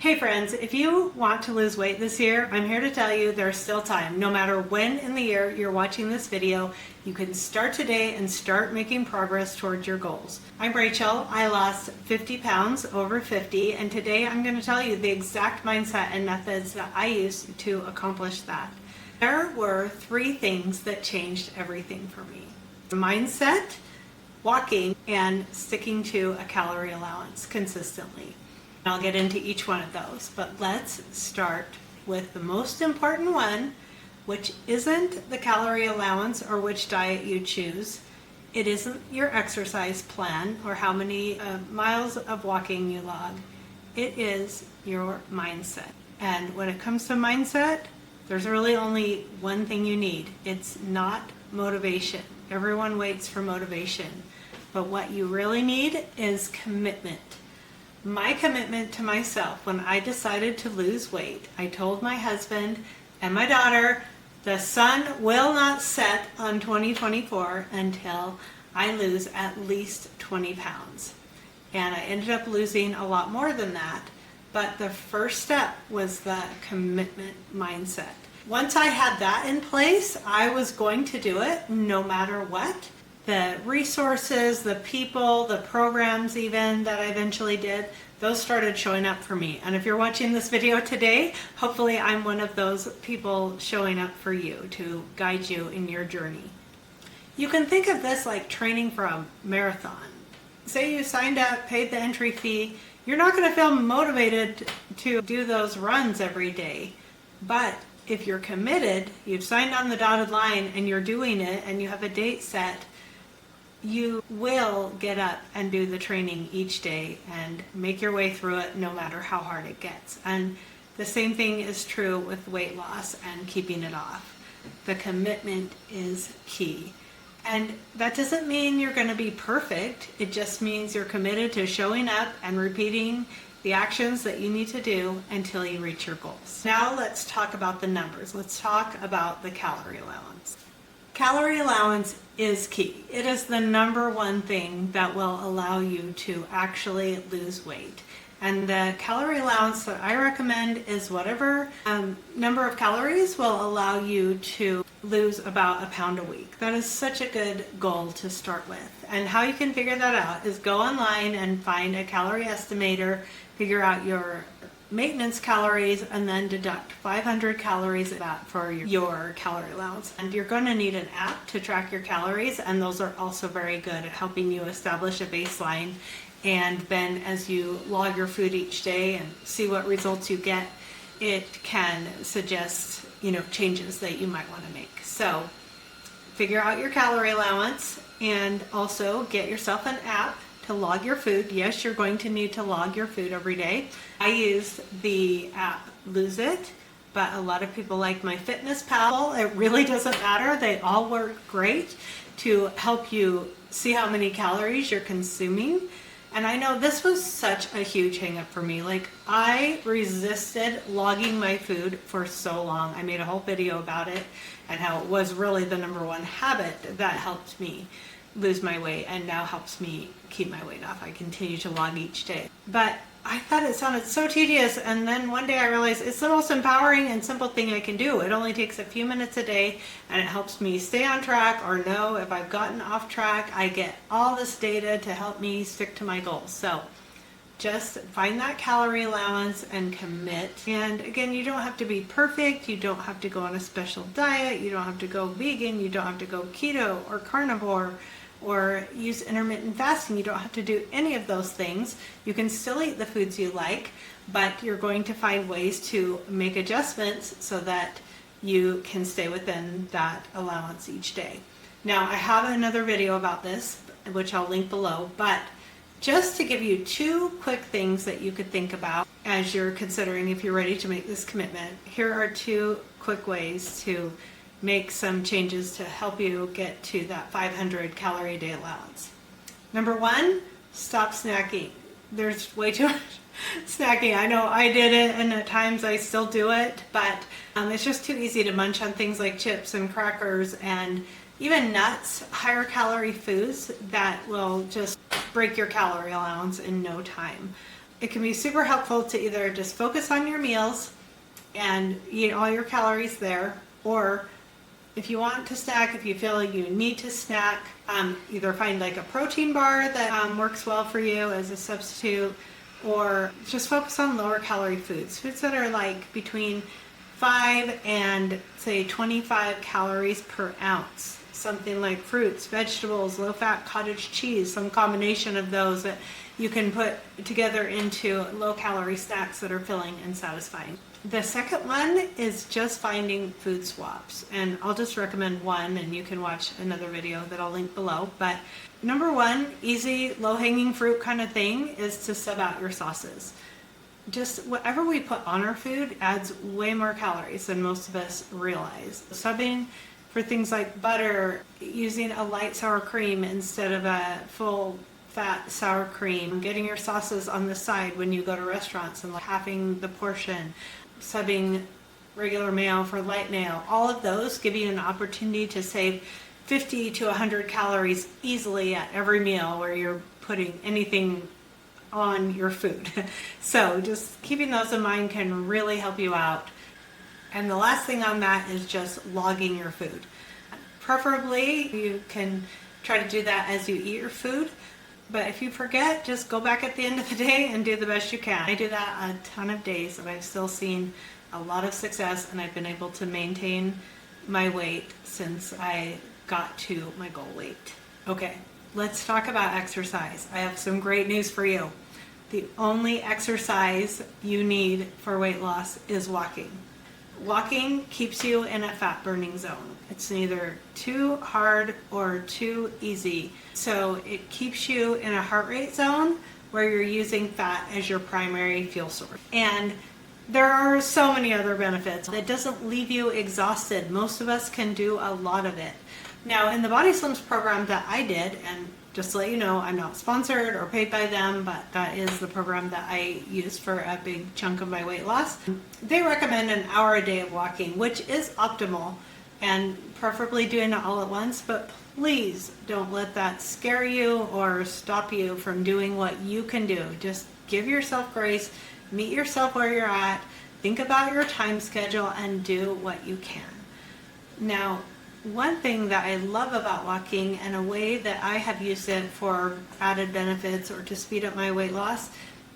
Hey friends, if you want to lose weight this year, I'm here to tell you there's still time. No matter when in the year you're watching this video, you can start today and start making progress towards your goals. I'm Rachel. I lost 50 pounds, over 50, and today I'm going to tell you the exact mindset and methods that I used to accomplish that. There were 3 things that changed everything for me: mindset, walking, and sticking to a calorie allowance consistently. I'll get into each one of those, but let's start with the most important one, which isn't the calorie allowance or which diet you choose. It isn't your exercise plan or how many miles of walking you log. It is your mindset. And when it comes to mindset, there's really only one thing you need. It's not motivation. Everyone waits for motivation, but what you really need is commitment. My commitment to myself when I decided to lose weight, I told my husband and my daughter, the sun will not set on 2024 until I lose at least 20 pounds. And I ended up losing a lot more than that, but the first step was the commitment mindset. Once I had that in place, I was going to do it no matter what. The resources, the people, the programs even that I eventually did, those started showing up for me. And if you're watching this video today, hopefully I'm one of those people showing up for you to guide you in your journey. You can think of this like training for a marathon. Say you signed up, paid the entry fee, you're not going to feel motivated to do those runs every day. But if you're committed, you've signed on the dotted line and you're doing it and you have a date set, you will get up and do the training each day and make your way through it no matter how hard it gets. And the same thing is true with weight loss and keeping it off. The commitment is key. And that doesn't mean you're going to be perfect. It just means you're committed to showing up and repeating the actions that you need to do until you reach your goals. Now let's talk about the numbers. Let's talk about the calorie allowance. Calorie allowance is key. It is the number one thing that will allow you to actually lose weight. And the calorie allowance that I recommend is whatever number of calories will allow you to lose about a pound a week. That is such a good goal to start with. And how you can figure that out is go online and find a calorie estimator, figure out your maintenance calories, and then deduct 500 calories of that for your calorie allowance. And you're going to need an app to track your calories, and those are also very good at helping you establish a baseline. And then as you log your food each day and see what results you get, it can suggest, changes that you might want to make. So figure out your calorie allowance and also get yourself an app to log your food. Yes, you're going to need to log your food every day. I use the app Lose It, but a lot of people like MyFitnessPal. It really doesn't matter. They all work great to help you see how many calories you're consuming. And I know this was such a huge hang up for me. Like, I resisted logging my food for so long. I made a whole video about it and how it was really the number one habit that helped me lose my weight and now helps me keep my weight off. I continue to log each day. But I thought it sounded so tedious, and then one day I realized it's the most empowering and simple thing I can do. It only takes a few minutes a day, and it helps me stay on track or know if I've gotten off track. I get all this data to help me stick to my goals. So just find that calorie allowance and commit. And again, you don't have to be perfect. You don't have to go on a special diet. You don't have to go vegan. You don't have to go keto or carnivore or use intermittent fasting. You don't have to do any of those things. You can still eat the foods you like, but you're going to find ways to make adjustments so that you can stay within that allowance each day. Now, I have another video about this, which I'll link below, but just to give you 2 quick things that you could think about as you're considering if you're ready to make this commitment, here are 2 quick ways to make some changes to help you get to that 500 calorie a day allowance. Number 1, stop snacking. There's way too much snacking. I know I did it, and at times I still do it, but it's just too easy to munch on things like chips and crackers and even nuts, higher calorie foods that will just break your calorie allowance in no time. it can be super helpful to either just focus on your meals and eat all your calories there, or if you want to snack, if you feel like you need to snack, either find like a protein bar that works well for you as a substitute, or just focus on lower calorie foods that are like between 5 and say 25 calories per ounce. Something like fruits, vegetables, low-fat cottage cheese, some combination of those that you can put together into low-calorie snacks that are filling and satisfying. The second one is just finding food swaps, and I'll just recommend one, and you can watch another video that I'll link below. But number one, easy, low-hanging fruit kind of thing is to sub out your sauces. Just whatever we put on our food adds way more calories than most of us realize. Subbing for things like butter, using a light sour cream instead of a full fat sour cream, getting your sauces on the side when you go to restaurants and halving the portion, subbing regular mayo for light mayo, all of those give you an opportunity to save 50 to 100 calories easily at every meal where you're putting anything on your food. So just keeping those in mind can really help you out. And the last thing on that is just logging your food. Preferably, you can try to do that as you eat your food. But if you forget, just go back at the end of the day and do the best you can. I do that a ton of days, and I've still seen a lot of success, and I've been able to maintain my weight since I got to my goal weight. Okay, let's talk about exercise. I have some great news for you. The only exercise you need for weight loss is walking. Walking keeps you in a fat burning zone. It's neither too hard or too easy. So it keeps you in a heart rate zone where you're using fat as your primary fuel source. And there are so many other benefits. It doesn't leave you exhausted. Most of us can do a lot of it. Now, in the Body Slims program that I did, and just to let you know, I'm not sponsored or paid by them, but that is the program that I use for a big chunk of my weight loss. They recommend an hour a day of walking, which is optimal, and preferably doing it all at once, but please don't let that scare you or stop you from doing what you can do. Just give yourself grace, meet yourself where you're at, think about your time schedule, and do what you can. Now, one thing that I love about walking, and a way that I have used it for added benefits or to speed up my weight loss,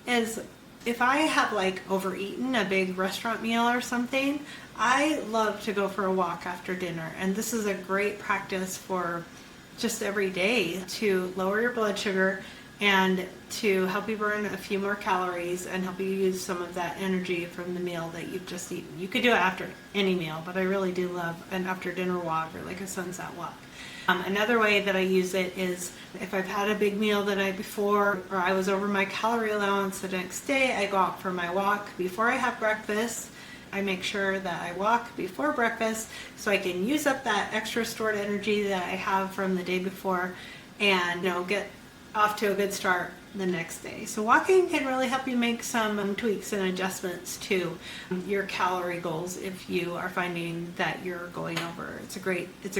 is if I have like overeaten a big restaurant meal or something, I love to go for a walk after dinner. And this is a great practice for just every day to lower your blood sugar and to help you burn a few more calories and help you use some of that energy from the meal that you've just eaten. You could do it after any meal, but I really do love an after dinner walk or like a sunset walk. Another way that I use it is if I've had a big meal the night before, or I was over my calorie allowance the next day, I go out for my walk before I have breakfast. I make sure that I walk before breakfast so I can use up that extra stored energy that I have from the day before and get off to a good start the next day. So walking can really help you make some tweaks and adjustments to your calorie goals if you are finding that you're going over. It's a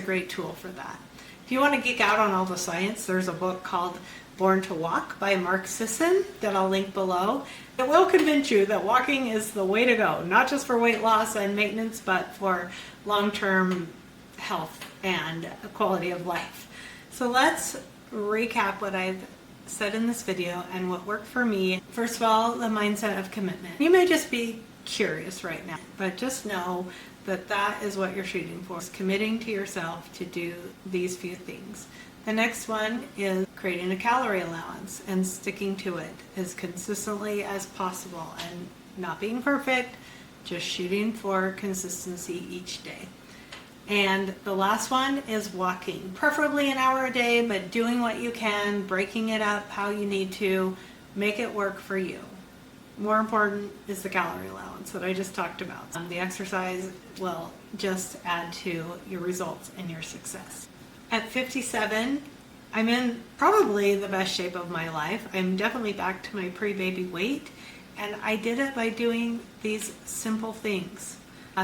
great tool for that. If you want to geek out on all the science, there's a book called Born to Walk by Mark Sisson that I'll link below. It will convince you that walking is the way to go, not just for weight loss and maintenance, but for long-term health and quality of life. So let's recap what I've said in this video and what worked for me. First of all, the mindset of commitment. You may just be curious right now, but just know that that is what you're shooting for, is committing to yourself to do these few things. The next one is creating a calorie allowance and sticking to it as consistently as possible and not being perfect, just shooting for consistency each day. And the last one is walking, preferably an hour a day, but doing what you can, breaking it up how you need to, make it work for you. More important is the calorie allowance that I just talked about. The exercise will just add to your results and your success. At 57, I'm in probably the best shape of my life. I'm definitely back to my pre-baby weight, and I did it by doing these simple things.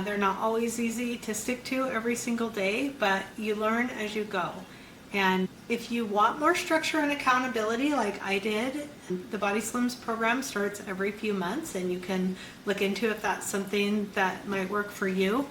They're not always easy to stick to every single day, but you learn as you go. And if you want more structure and accountability like I did, the Body Slims program starts every few months, and you can look into if that's something that might work for you.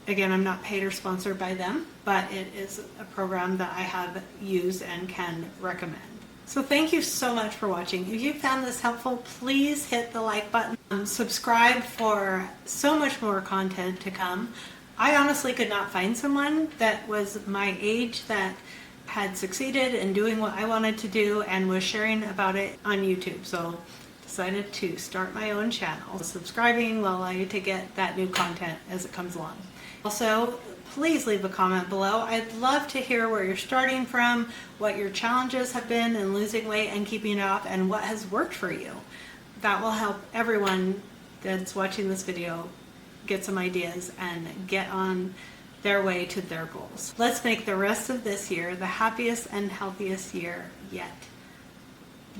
Again, I'm not paid or sponsored by them, but it is a program that I have used and can recommend. So thank you so much for watching. If you found this helpful, please hit the like button. Subscribe for so much more content to come. I honestly could not find someone that was my age that had succeeded in doing what I wanted to do and was sharing about it on YouTube. So decided to start my own channel. Subscribing will allow you to get that new content as it comes along. Also, please leave a comment below. I'd love to hear where you're starting from, what your challenges have been in losing weight and keeping it off, and what has worked for you. That will help everyone that's watching this video get some ideas and get on their way to their goals. Let's make the rest of this year the happiest and healthiest year yet.